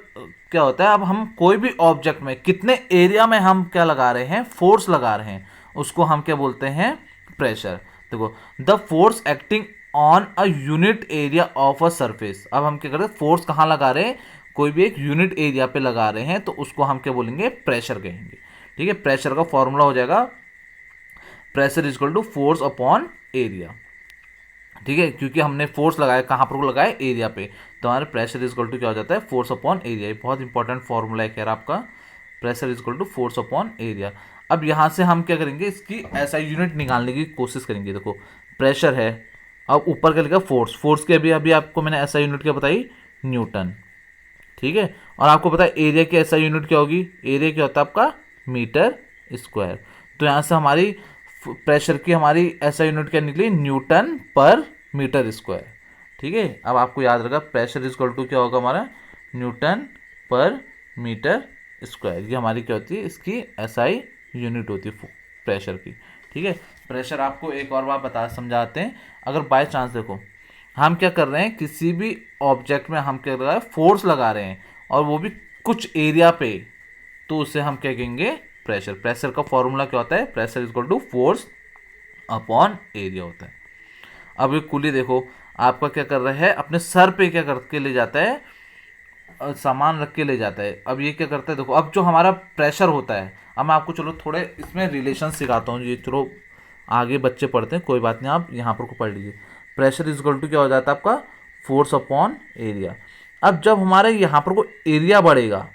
क्या होता है, अब हम कोई भी ऑब्जेक्ट में कितने एरिया में हम क्या लगा रहे हैं, फोर्स लगा रहे हैं, उसको हम क्या बोलते हैं, प्रेशर। देखो, the force acting on a unit area of a surface. अब हम क्या कर रहे हैं, फोर्स कहाँ लगा रहे हैं, कोई भी एक यूनिट एरिया पे लगा रहे हैं, तो उसको हम क्या बोलेंगे, प्रेशर कहेंगे, ठीक है। प्रेशर का फॉर्मूला हो जाएगा pressure is equal to force upon area, ठीक है, क्योंकि हमने फोर्स लगाया कहाँ पर लगाया, एरिया पे, तो हमारे प्रेशर इज इक्वल टू क्या हो जाता है, फोर्स अपॉन एरिया। ये बहुत इंपॉर्टेंट फॉर्मूला है, कह रहा आपका pressure is equal to force upon area. अब यहाँ से हम क्या करेंगे, इसकी ऐसा यूनिट निकालने की कोशिश करेंगे। देखो, प्रेशर है, अब ऊपर क्या लिखा, फोर्स, फोर्स के अभी अभी आपको मैंने ऐसा यूनिट क्या बताई, न्यूटन, ठीक है। और आपको पता है एरिया की ऐसा यूनिट क्या होगी, एरिया क्या होता है आपका, मीटर स्क्वायर। तो यहाँ से हमारी प्रेशर की हमारी ऐसा यूनिट क्या निकली, न्यूटन पर मीटर स्क्वायर, ठीक है। अब आपको याद रखा प्रेशर इज इक्वल टू क्या होगा हमारा, न्यूटन पर मीटर स्क्वायर। ये हमारी क्या होती है, इसकी एसआई यूनिट होती है प्रेशर की, ठीक है। प्रेशर आपको एक और बात बता समझाते हैं। अगर बाय चांस देखो हम क्या कर रहे हैं, किसी भी ऑब्जेक्ट में हम क्या कर रहे हैं, फोर्स लगा रहे हैं, और वो भी कुछ एरिया पे, तो उसे हम क्या कहेंगे, प्रेशर। प्रेशर का फॉर्मूला क्या होता है, pressure is equal to force upon area होता है। अब ये कुली देखो, आपका क्या कर रहा है, अपने सर पे क्या करके ले जाता है, सामान रख के ले जाता है। अब ये क्या करता है, देखो, अब जो हमारा प्रेशर होता है, अब मैं आपको चलो थोड़े इसमें रिलेशन सिखाता हूँ, ये चलो आगे बच्चे पढ़ते हैं, कोई बात नहीं, आप यहाँ पर को पढ़ लीजिए। प्रेशर इज इक्वल टू क्या हो जाता है आपका, फोर्स अपॉन एरिया। अब जब हमारे यहाँ पर को एरिया बढ़ेगा,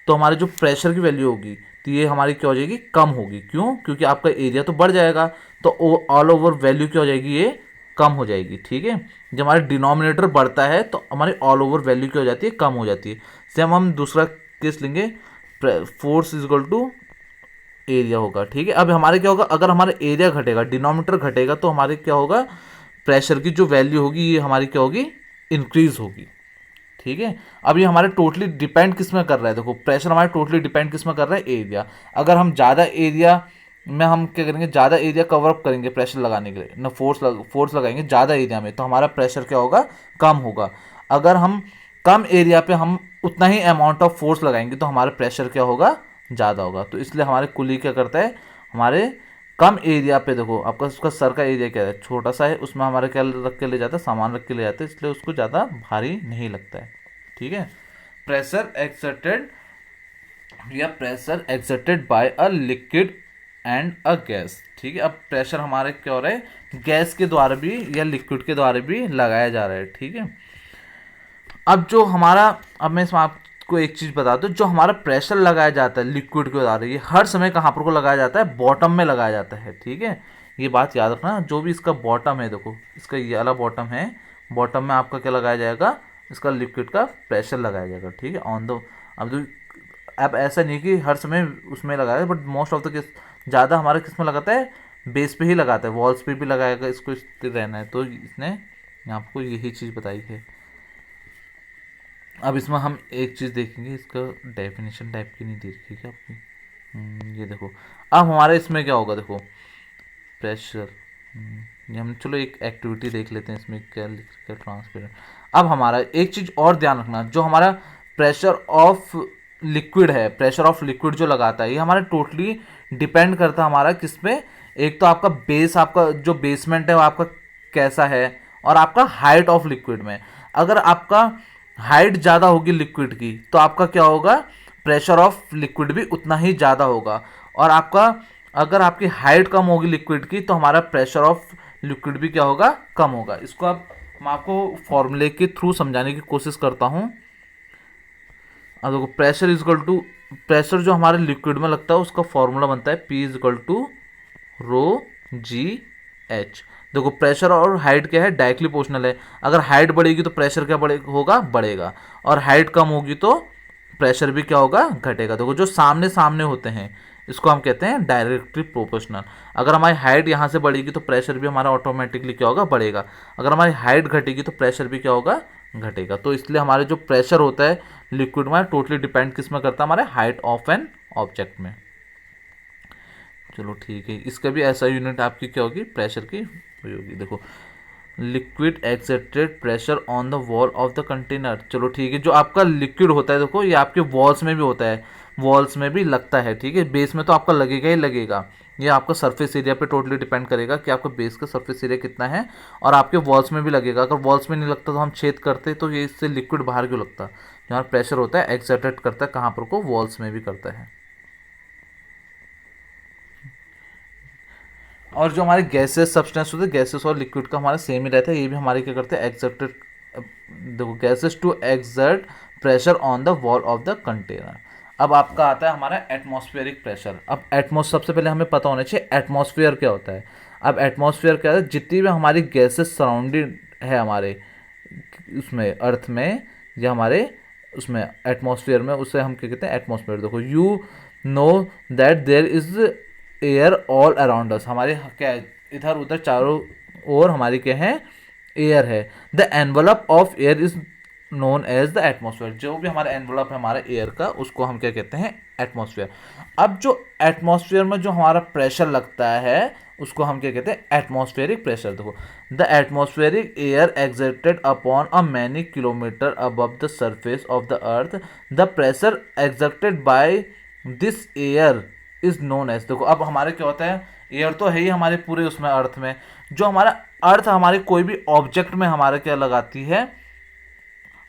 तो हमारे जो प्रेशर की वैल्यू होगी, तो ये हमारी क्या हो जाएगी, कम होगी। क्यों, क्योंकि आपका एरिया तो बढ़ जाएगा, तो ऑल ओवर वैल्यू क्या हो जाएगी, ये कम हो जाएगी, ठीक है। जब हमारा डिनोमिनेटर बढ़ता है तो हमारी ऑल ओवर वैल्यू क्या हो जाती है, कम हो जाती है। सेम हम दूसरा केस लेंगे, force is equal to area होगा, ठीक है। अब हमारे क्या होगा, अगर हमारा एरिया घटेगा, डिनोमिनेटर घटेगा, तो हमारे क्या होगा, प्रेशर की जो वैल्यू होगी ये हमारी क्या होगी, इंक्रीज होगी, ठीक है। अब ये हमारे टोटली डिपेंड किस में कर रहा है, देखो प्रेशर हमारे टोटली डिपेंड किस में कर रहा है, एरिया। अगर हम ज़्यादा एरिया में हम क्या करेंगे, ज़्यादा एरिया कवर अप करेंगे प्रेशर लगाने के लिए, ना फोर्स लगाएंगे ज़्यादा एरिया में, तो हमारा प्रेशर क्या होगा, कम होगा। अगर हम कम एरिया पे हम उतना ही अमाउंट ऑफ फोर्स लगाएंगे, तो हमारा प्रेशर क्या होगा, ज़्यादा होगा। तो इसलिए हमारे कुली क्या करता है, हमारे कम एरिया पे, देखो आपका उसका सर का एरिया क्या है, छोटा सा है, उसमें हमारे क्या रख के ले जाता है, सामान रख के ले जाते हैं, इसलिए उसको ज़्यादा भारी नहीं लगता है, ठीक है। प्रेशर एक्सर्टेड या pressure exerted by a liquid and a gas, ठीक है। अब प्रेशर हमारे क्या हो रहा है, गैस के द्वारा भी या लिक्विड के द्वारा भी लगाया जा रहा है, ठीक है। अब जो हमारा, अब मैं इसमें आपको एक चीज़ बता दूं, जो हमारा प्रेशर लगाया जाता है लिक्विड के द्वारा, ये हर समय कहाँ पर को लगाया जाता है, बॉटम में लगाया जाता है, ठीक है। ये बात याद रखना, जो भी इसका बॉटम है, देखो इसका ये वाला बॉटम है, बॉटम में आपका क्या लगाया जाएगा, इसका लिक्विड का प्रेशर लगाया जाएगा, ठीक है, ऑन द। अब ऐसा नहीं कि हर समय उसमें लगाया, but most of the case ज़्यादा हमारा किस में लगाता है, बेस पे ही लगाता है, वॉल्स पे भी लगाएगा, इसको स्थिर रहना है, तो इसने आपको यही चीज़ बताई है। अब इसमें हम एक चीज़ देखेंगे, इसका डेफिनेशन टाइप की नहीं दे रखी है क्या आपकी, ये देखो। अब हमारे इसमें क्या होगा, देखो प्रेशर, ये हम चलो एक एक्टिविटी देख लेते हैं, इसमें क्या लिख रखा है, ट्रांसपेरेंट। अब हमारा एक चीज़ और ध्यान रखना, जो हमारा प्रेशर ऑफ लिक्विड है, प्रेशर ऑफ लिक्विड जो लगाता है, ये हमारे टोटली डिपेंड करता है हमारा किस पे, एक तो आपका बेस, आपका जो बेसमेंट है वो आपका कैसा है, और आपका हाइट ऑफ लिक्विड में। अगर आपका हाइट ज़्यादा होगी लिक्विड की तो आपका क्या होगा, प्रेशर ऑफ लिक्विड भी उतना ही ज़्यादा होगा। और आपका अगर आपकी हाइट कम होगी लिक्विड की तो हमारा प्रेशर ऑफ लिक्विड भी क्या होगा, कम होगा। इसको आप मैं आपको फॉर्मूले के थ्रू समझाने की कोशिश करता हूँ। अब देखो pressure is equal to, pressure जो हमारे लिक्विड में लगता है उसका फॉर्मूला बनता है P is equal to rho G H. देखो प्रेशर और हाइट क्या है, डायरेक्टली प्रोपोर्शनल है। अगर हाइट बढ़ेगी तो प्रेशर क्या होगा, बढ़ेगा, और हाइट कम होगी तो प्रेशर भी क्या होगा, घटेगा। देखो जो सामने सामने होते हैं इसको हम कहते हैं डायरेक्टली प्रोपोर्शनल। अगर हमारी हाइट यहाँ से बढ़ेगी तो प्रेशर भी हमारा ऑटोमेटिकली क्या होगा, बढ़ेगा। अगर हमारी हाइट घटेगी तो प्रेशर भी क्या होगा, घटेगा। तो इसलिए हमारे जो प्रेशर होता है लिक्विड में टोटली डिपेंड किस में करता है, हमारे हाइट ऑफ एन ऑब्जेक्ट में। चलो ठीक है, इसका भी ऐसा यूनिट आपकी क्या होगी, प्रेशर की हुई होगी। देखो liquid accepted pressure on the wall of the container. चलो ठीक है, जो आपका लिक्विड होता है देखो ये आपके वॉल्स में भी होता है, वॉल्स में भी लगता है, ठीक है। बेस में तो आपका लगेगा ही लगेगा, ये आपका सरफेस एरिया पे टोटली डिपेंड करेगा कि आपका बेस का सरफेस एरिया कितना है, और आपके वॉल्स में भी लगेगा। अगर वॉल्स में नहीं लगता तो हम छेद करते, तो ये इससे लिक्विड बाहर क्यों लगता, जहाँ प्रेशर होता है एक्सर्टेड करता है कहाँ पर को, वॉल्स में भी करता है। और जो हमारे गैसेस सब्सटेंस होते हैं, गैसेस और लिक्विड का हमारा सेम ही रहता है, ये भी हमारे क्या करते हैं, एक्सर्टेड, देखो gases to exert pressure on the wall of the container. अब आपका आता है हमारा एटमॉस्फेरिक प्रेशर। अब सबसे पहले हमें पता होना चाहिए एटमॉस्फेयर क्या होता है। अब एटमॉस्फेयर क्या है, जितनी भी हमारी गैसेस सराउंडेड है हमारे उसमें अर्थ में या हमारे उसमें एटमॉस्फेयर में, उसे हम क्या कहते हैं, एटमॉस्फेयर। देखो you know that there is air all around us, हमारे क्या है, इधर उधर चारों ओर हमारी क्या है, एयर है। The envelope of air is known as the atmosphere. जो भी हमारा एनवलप है हमारे एयर का, उसको हम क्या कहते हैं, एटमॉस्फेयर। अब जो एटमॉस्फेयर में जो हमारा प्रेशर लगता है उसको हम क्या कहते हैं, एटमॉस्फेरिक प्रेशर। देखो the atmospheric air exerted upon a many kilometer above the surface of the earth, the pressure exerted by this air is known as. देखो अब हमारे क्या होता है, एयर तो है ही हमारे पूरे उसमें अर्थ में, जो हमारा अर्थ हमारे कोई भी ऑब्जेक्ट में हमारे क्या लगाती है,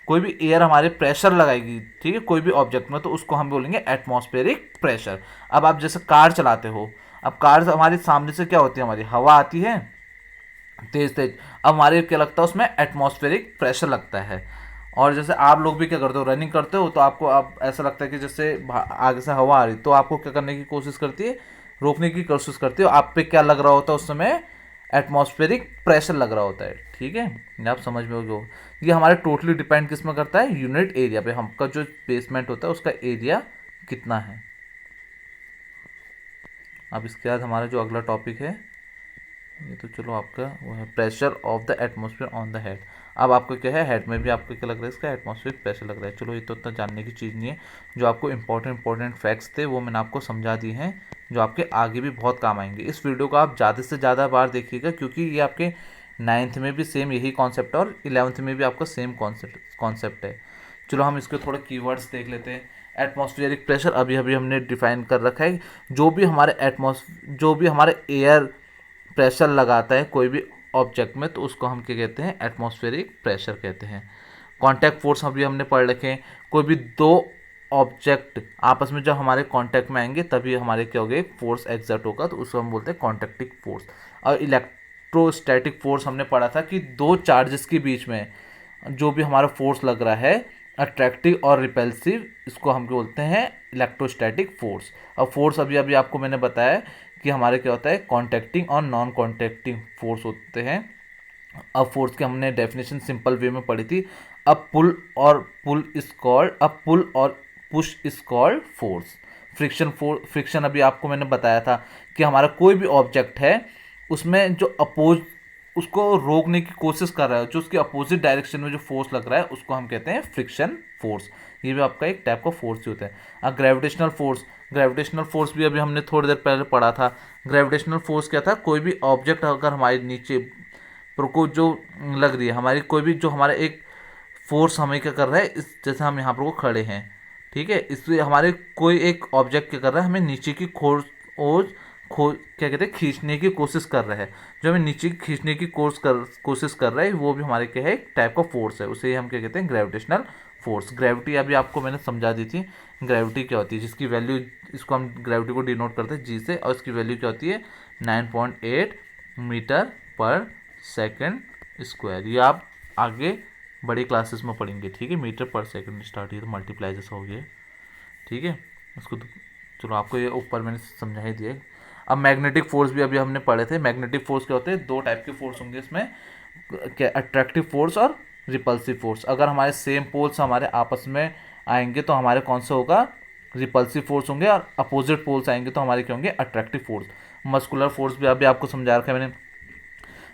कोई भी एयर हमारे प्रेशर लगाएगी, ठीक है, कोई भी ऑब्जेक्ट में, तो उसको हम बोलेंगे एटमॉस्फेरिक प्रेशर। अब आप जैसे कार चलाते हो, अब कार हमारे सामने से क्या होती है, हमारी हवा आती है तेज तेज, अब हमारे क्या लगता है उसमें, एटमॉस्फेरिक प्रेशर लगता है। और जैसे आप लोग भी क्या करते हो, रनिंग करते हो, तो आपको आप ऐसा लगता है कि जैसे आगे से हवा आ रही, तो आपको क्या करने की कोशिश करती है, रोकने की कोशिश करती हो। आप पे क्या लग रहा होता है उस समय, एटमॉस्फेरिक प्रेशर लग रहा होता है, ठीक है, ये आप समझ में हो। ये हमारे टोटली डिपेंड किस में करता है, यूनिट एरिया पे, हमका जो बेसमेंट होता है उसका एरिया कितना है। अब इसके बाद हमारा जो अगला टॉपिक है, ये तो चलो आपका वो है pressure of the atmosphere on the head. अब आपको क्या है, हेड में भी आपको क्या लग रहा है, इसका एटमॉस्फेरिक प्रेशर लग रहा है। चलो ये तो इतना जानने की चीज़ नहीं है, जो आपको इंपॉर्टेंट फैक्ट्स थे वो मैंने आपको समझा दिए हैं, जो आपके आगे भी बहुत काम आएंगे। इस वीडियो को आप ज़्यादा से ज़्यादा बार देखिएगा, क्योंकि ये आपके 9th में भी सेम यही कॉन्सेप्ट है और 11th में भी आपका सेम कॉन्सेप्ट है। चलो हम इसके थोड़े कीवर्ड्स देख लेते हैं। एटमॉस्फेरिक प्रेशर अभी अभी हमने डिफाइन कर रखा है, जो भी हमारे एयर प्रेशर लगाता है कोई भी ऑब्जेक्ट में, तो उसको हम क्या कहते हैं, एटमॉस्फेरिक प्रेशर कहते हैं। कांटेक्ट फोर्स अभी हमने पढ़ रखे हैं, कोई भी दो ऑब्जेक्ट आपस में जब हमारे कांटेक्ट में आएंगे तभी हमारे क्या होगा, फोर्स एक्सर्ट होगा, तो उसको हम बोलते हैं कांटेक्टिंग फोर्स। और इलेक्ट्रोस्टैटिक फोर्स हमने पढ़ा था कि दो चार्जेस के बीच में जो भी हमारा फोर्स लग रहा है, अट्रैक्टिव और रिपल्सिव, इसको हम बोलते हैं इलेक्ट्रोस्टैटिक फोर्स। अब फोर्स अभी अभी आपको मैंने बताया कि हमारे क्या होता है, कॉन्टैक्टिंग और नॉन कॉन्टैक्टिंग फोर्स होते हैं। अब फोर्स की हमने डेफिनेशन सिंपल वे में पढ़ी थी। अब पुल और push is called force. Friction अभी आपको मैंने बताया था कि हमारा कोई भी ऑब्जेक्ट है उसमें जो उसको रोकने की कोशिश कर रहा है, जो उसके अपोजिट डायरेक्शन में जो फोर्स लग रहा है उसको हम कहते हैं फ्रिक्शन फोर्स। ये भी आपका एक टाइप का फोर्स ही होता है। अब ग्रेविटेशनल फोर्स भी अभी हमने थोड़ी देर पहले पढ़ा था। ग्रेविटेशनल फोर्स क्या था, कोई भी ऑब्जेक्ट अगर हमारे नीचे पर को जो लग रही है, हमारी कोई भी जो हमारा एक फोर्स हमें क्या कर रहा है, इस जैसे हम यहाँ पर को खड़े हैं, ठीक है, इसलिए हमारे कोई एक ऑब्जेक्ट क्या कर रहा है, हमें नीचे की और क्या कहते हैं, खींचने की कोशिश कर रहा है। जो हमें नीचे खींचने की कोशिश कर रहा है वो भी हमारे क्या है, एक टाइप का फोर्स है, उसे ही हम क्या कहते हैं, ग्रेविटेशनल फोर्स। ग्रेविटी अभी आपको मैंने समझा दी थी, ग्रेविटी क्या होती है, जिसकी वैल्यू, इसको हम ग्रेविटी को डिनोट करते हैं जी से, और इसकी वैल्यू क्या होती है 9.8 मीटर पर सेकेंड स्क्वायर। ये आप आगे बड़ी क्लासेस में पढ़ेंगे, ठीक है। मीटर पर सेकंड स्टार्ट, ये तो मल्टीप्लाई जैसा हो गया, ठीक है। उसको तो चलो आपको ये ऊपर मैंने समझा ही दिया। अब मैग्नेटिक फोर्स भी अभी हमने पढ़े थे। मैग्नेटिक फोर्स क्या होते हैं, दो टाइप के फोर्स होंगे इसमें, क्या, अट्रैक्टिव फोर्स और रिपल्सिव फोर्स। अगर हमारे सेम पोल्स हमारे आपस में आएंगे तो हमारे कौन सा होगा, रिपल्सिव फोर्स होंगे, और अपोजिट पोल्स आएंगे तो हमारे क्या होंगे, अट्रैक्टिव फोर्स। मस्कुलर फोर्स भी अभी आपको समझा रखा है मैंने।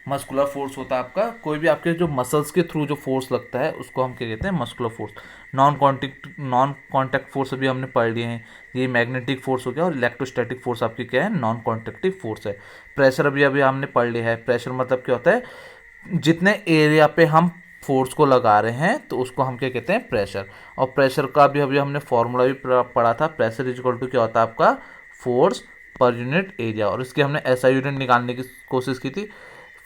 मस्कुलर फोर्स होता है आपका कोई भी आपके जो मसल्स के थ्रू जो फोर्स लगता है उसको हम क्या कहते हैं, muscular force. Non contact force अभी हमने पढ़ लिए हैं, ये मैग्नेटिक फोर्स हो गया। और इलेक्ट्रोस्टैटिक फोर्स आपकी क्या है, नॉन कॉन्टैक्टिव फोर्स है। प्रेशर अभी अभी हमने पढ़ लिया है। प्रेशर मतलब क्या होता है, जितने एरिया पे हम फोर्स को लगा रहे हैं तो उसको हम क्या कहते हैं, प्रेशर। और प्रेशर का भी अभी हमने फॉर्मूला भी पढ़ा था। प्रेशर इज इक्वल टू क्या होता है आपका, फोर्स पर यूनिट एरिया। और इसकी हमने ऐसा यूनिट निकालने की कोशिश की थी।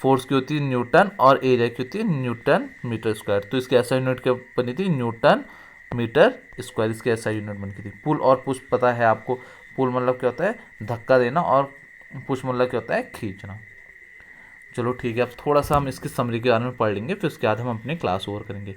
फोर्स की होती है न्यूटन और एरिया की होती है न्यूटन मीटर स्क्वायर। तो इसकी ऐसा यूनिट क्या बनी थी, न्यूटन मीटर स्क्वायर, इसकी ऐसा यूनिट बनी थी। पुल और पुश पता है आपको। पुल मतलब क्या होता है, धक्का देना, और पुश मतलब क्या होता है, खींचना। चलो ठीक है, अब थोड़ा सा हम इसकी समरी के बारे में पढ़ लेंगे, फिर उसके बाद हम अपनी क्लास ओवर करेंगे।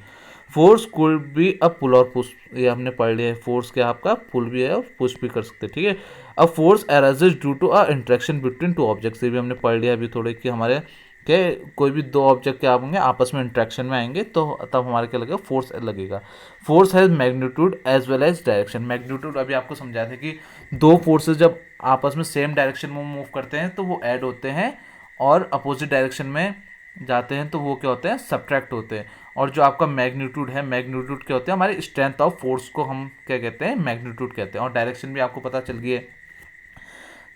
फोर्स कुड बी अ पुल और पुश, ये हमने पढ़ लिया है। फोर्स क्या आपका पुल भी है और पुश भी कर सकते हैं, ठीक है। अब force arises due to a interaction between two objects, ये भी हमने पढ़ लिया अभी थोड़े, कि हमारे क्या, कोई भी दो ऑब्जेक्ट क्या होंगे, आपस में इंट्रैक्शन में आएंगे तो तब हमारे क्या लगेगा, फोर्स लगेगा। Force has magnitude as well as direction. Magnitude अभी आपको समझाया था कि दो फोर्सेस जब आपस में सेम डायरेक्शन में मूव करते हैं तो वो ऐड होते हैं, और अपोजिट डायरेक्शन में जाते हैं तो वो क्या होते हैं, सब्ट्रैक्ट होते हैं। और जो आपका मैग्नीट्यूड है, मैग्नीट्यूड क्या होते हैं, हमारी स्ट्रेंथ ऑफ फोर्स को हम क्या कहते हैं, मैग्नीट्यूड कहते हैं। और डायरेक्शन भी आपको पता चल गई है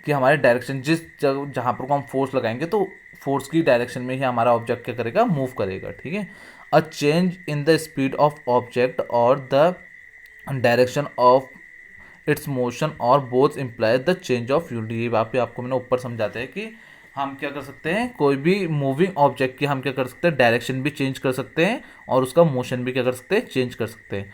कि हमारे डायरेक्शन जिस जगह जहाँ पर को हम फोर्स लगाएंगे तो फोर्स की डायरेक्शन में ही हमारा ऑब्जेक्ट क्या करेगा, मूव करेगा, ठीक है। A change in the speed of object or the direction of its motion or both implies the change of unit. ये बात भी आपको मैंने ऊपर समझाते हैं कि हम क्या कर सकते हैं, कोई भी मूविंग ऑब्जेक्ट की हम क्या कर सकते हैं, डायरेक्शन भी चेंज कर सकते हैं और उसका मोशन भी क्या कर सकते हैं, चेंज कर सकते हैं।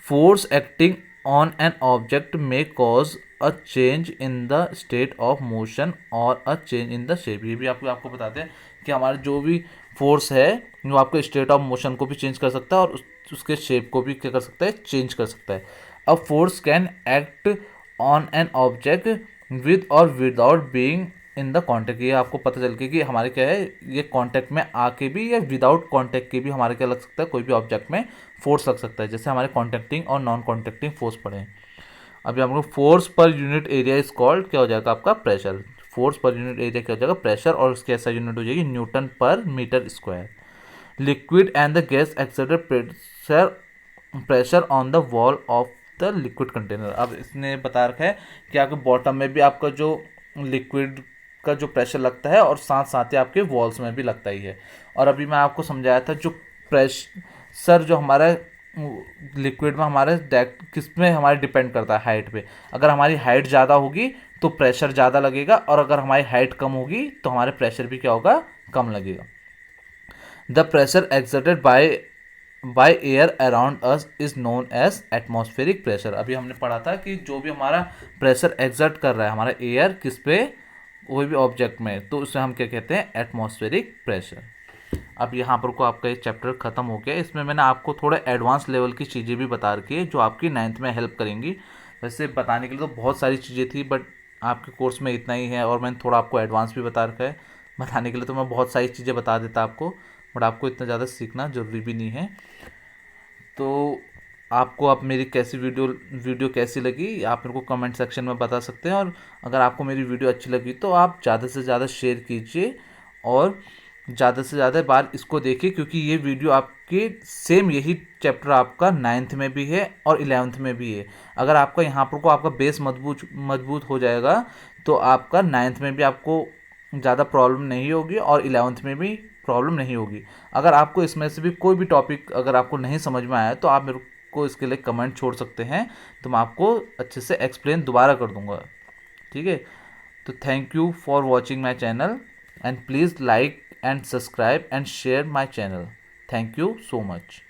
Force acting on an object may cause a change in the state of motion or a change in the shape. ये भी आपको बताते हैं कि हमारा जो भी फोर्स है वो आपके स्टेट ऑफ मोशन को भी चेंज कर सकता है और उसके शेप को भी क्या कर सकता है, चेंज कर सकता है। A force can act on an object with or without being in the contact. ये आपको पता चल गया कि हमारे क्या है, ये कॉन्टेक्ट में आके भी या विदाउट कॉन्टेक्ट के भी हमारे क्या लग सकता है, कोई भी ऑब्जेक्ट में फोर्स लग सकता है। जैसे हमारे कॉन्टेक्टिंग और नॉन कॉन्टेक्टिंग फोर्स पढ़े हैं। अभी हम लोग force per unit area is called क्या हो जाएगा आपका, pressure. Force per unit area क्या हो जाएगा, प्रेशर, और उसकी ऐसा यूनिट हो जाएगी newton per metre square. Liquid and the gas exerted pressure on the wall of the liquid container. अब इसने बता रखा है कि आपके बॉटम में भी आपका जो लिक्विड का जो प्रेशर लगता है और साथ साथ ही आपके वॉल्स में भी लगता ही है। और अभी मैं आपको समझाया था जो प्रेशर जो हमारा लिक्विड में हमारे किस में हमारे डिपेंड करता है, हाइट पे। अगर हमारी हाइट ज़्यादा होगी तो प्रेशर ज़्यादा लगेगा, और अगर हमारी हाइट कम होगी तो हमारे प्रेशर भी क्या होगा, कम लगेगा। The pressure exerted by air around us is known as atmospheric pressure. अभी हमने पढ़ा था कि जो भी हमारा प्रेशर एक्सर्ट कर रहा है हमारा एयर किस पे, कोई भी ऑब्जेक्ट में, तो उसे हम क्या कहते हैं, एटमॉस्फेरिक प्रेशर। अब यहाँ पर को आपका ये चैप्टर खत्म हो गया। इसमें मैंने आपको थोड़ा एडवांस लेवल की चीज़ें भी बता रखी है जो आपकी 9th में हेल्प करेंगी। वैसे बताने के लिए तो बहुत सारी चीज़ें थी, बट आपके कोर्स में इतना ही है, और मैंने थोड़ा आपको एडवांस भी बता रखा है। बताने के लिए तो मैं बहुत सारी चीज़ें बता देता आपको, बट आपको इतना ज़्यादा सीखना ज़रूरी भी नहीं है। तो आपको आप मेरी कैसी वीडियो कैसी लगी आप मेरे को कमेंट सेक्शन में बता सकते हैं। और अगर आपको मेरी वीडियो अच्छी लगी तो आप ज़्यादा से ज़्यादा शेयर कीजिए और ज़्यादा से ज़्यादा बार इसको देखिए, क्योंकि ये वीडियो आपके सेम यही चैप्टर आपका 9th में भी है और 11th में भी है। अगर आपका यहाँ पर को आपका बेस मजबूत हो जाएगा तो आपका 9th में भी आपको ज़्यादा प्रॉब्लम नहीं होगी और 11th में भी प्रॉब्लम नहीं होगी। अगर आपको इसमें से भी कोई भी टॉपिक अगर आपको नहीं समझ में आया तो आप मेरे को इसके लिए कमेंट छोड़ सकते हैं, तो मैं आपको अच्छे से एक्सप्लेन दोबारा कर दूंगा। ठीक है, तो thank you for watching my channel and please like and subscribe and share my channel. Thank you so much.